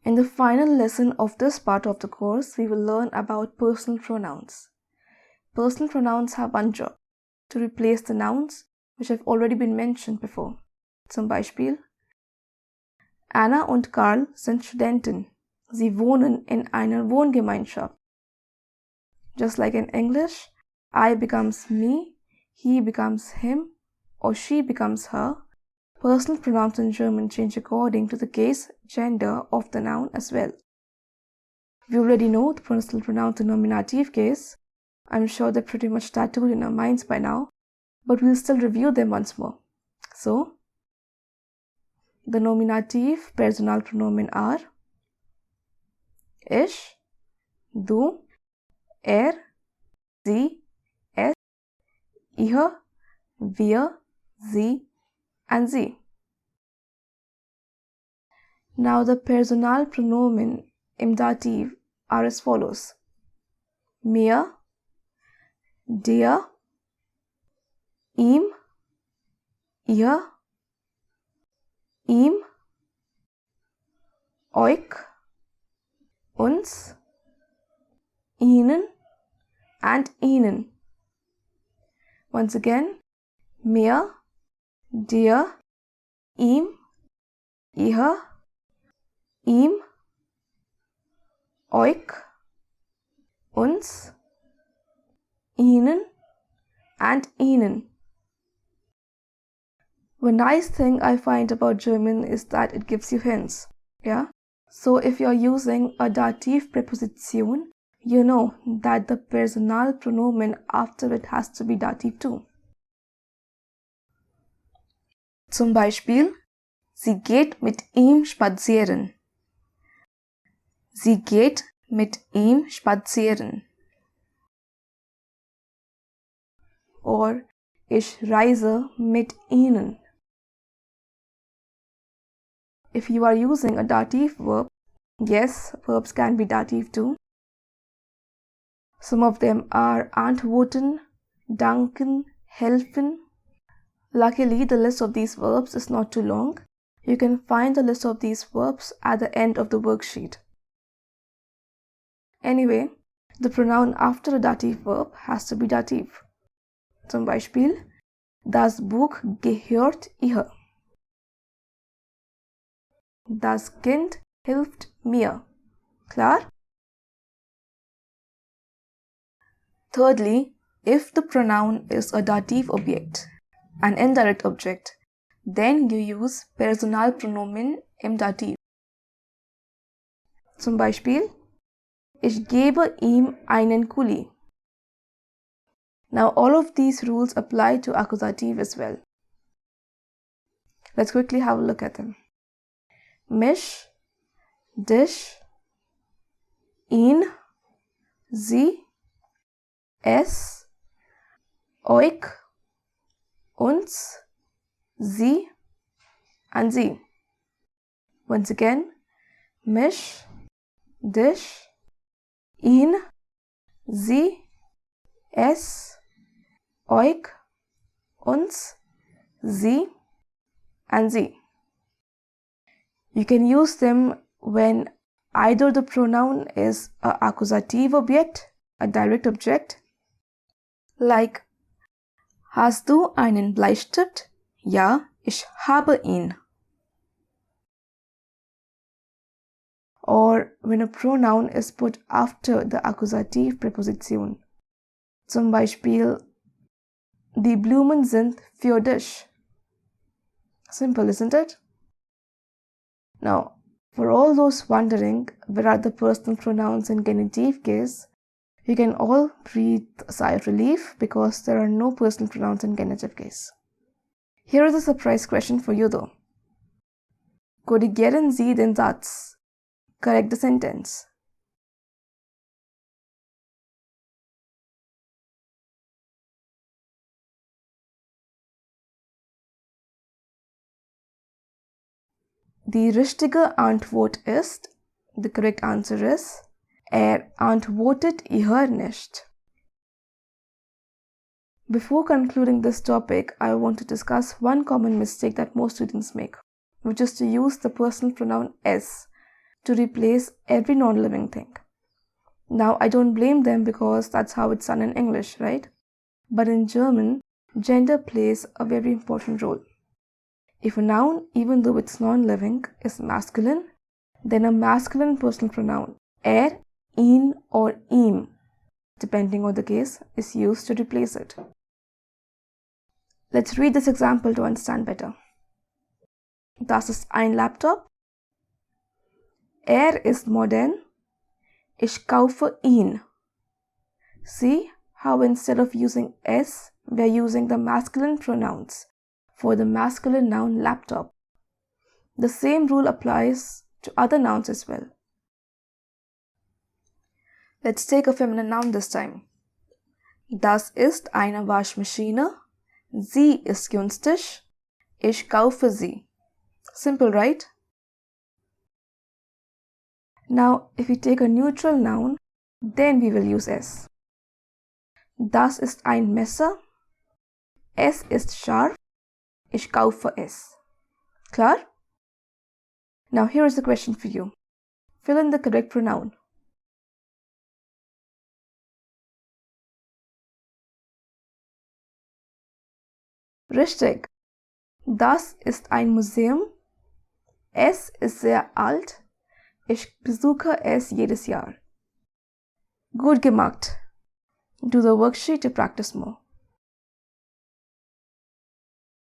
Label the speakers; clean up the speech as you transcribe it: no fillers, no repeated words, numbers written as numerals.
Speaker 1: In the final lesson of this part of the course, we will learn about personal pronouns. Personal pronouns have one job: to replace the nouns which have already been mentioned before. Zum Beispiel: Anna und Karl sind Studenten. Sie wohnen in einer Wohngemeinschaft. Just like in English, I becomes me, he becomes him, or she becomes her. Personal pronouns in German change according to the case, gender of the noun as well. We already know the personal pronouns in nominative case. I'm sure they're pretty much tattooed in our minds by now, but we'll still review them once more. So, the nominative personal pronomen are ich, du, sie, es, ihr, wir, sie, and sie. Now the personal pronomen im Dativ are as follows: mir, dir, ihm, ihr, ihm, euch, uns, ihnen, and ihnen. Once again, mir, dir, ihm, ihr, ihm, euch, uns, ihnen, and ihnen. One nice thing I find about German is that it gives you hints. Yeah? So if you're using a dative preposition, you know that the personal pronomen after it has to be dative too. Zum Beispiel: Sie geht mit ihm spazieren. Sie geht mit ihm spazieren. Or ich reise mit ihnen. If you are using a dative verb, yes, verbs can be dative too. Some of them are antworten, danken, helfen. Luckily, the list of these verbs is not too long. You can find the list of these verbs at the end of the worksheet. Anyway, the pronoun after a dative verb has to be dative. Zum Beispiel: Das Buch gehört ihr. Das Kind hilft mir. Klar? Thirdly, if the pronoun is a dative object, an indirect object, then you use personal pronomen im Dativ. Zum Beispiel: Ich gebe ihm einen Kuli. Now all of these rules apply to accusative as well. Let's quickly have a look at them. Mich, dich, ihn, sie, es, euch, uns, sie, and sie. Once again: mich, dich, ihn, sie, es, euch, uns, sie, and sie. You can use them when either the pronoun is an accusative object, a direct object, like: Hast du einen Bleistift? Ja, ich habe ihn. Or when a pronoun is put after the accusative preposition. Zum Beispiel: Die Blumen sind für dich. Simple, isn't it? Now, for all those wondering where are the personal pronouns in genitive case, you can all breathe a sigh of relief because there are no personal pronouns in genitive case. Here is a surprise question for you though. Korrigieren Sie den Satz. Correct the sentence. Die richtige Antwort ist, the correct answer is, antwortet ihr nicht. Before concluding this topic, I want to discuss one common mistake that most students make, which is to use the personal pronoun es to replace every non-living thing. Now, I don't blame them because that's how it's done in English, right? But in German, gender plays a very important role. If a noun, even though it's non-living, is masculine, then a masculine personal pronoun, ihn or ihm, depending on the case, is used to replace it. Let's read this example to understand better. Das ist ein Laptop. Ist modern. Ich kaufe ihn. See how instead of using es, we are using the masculine pronouns for the masculine noun laptop. The same rule applies to other nouns as well. Let's take a feminine noun this time. Das ist eine Waschmaschine. Sie ist günstig. Ich kaufe sie. Simple, right? Now, if we take a neutral noun, then we will use es. Das ist ein Messer. Es ist scharf. Ich kaufe es. Klar? Now, here is the question for you. Fill in the correct pronoun. Richtig. Das ist ein Museum. Es ist sehr alt. Ich besuche es jedes Jahr. Good gemacht. Do the worksheet to practice more.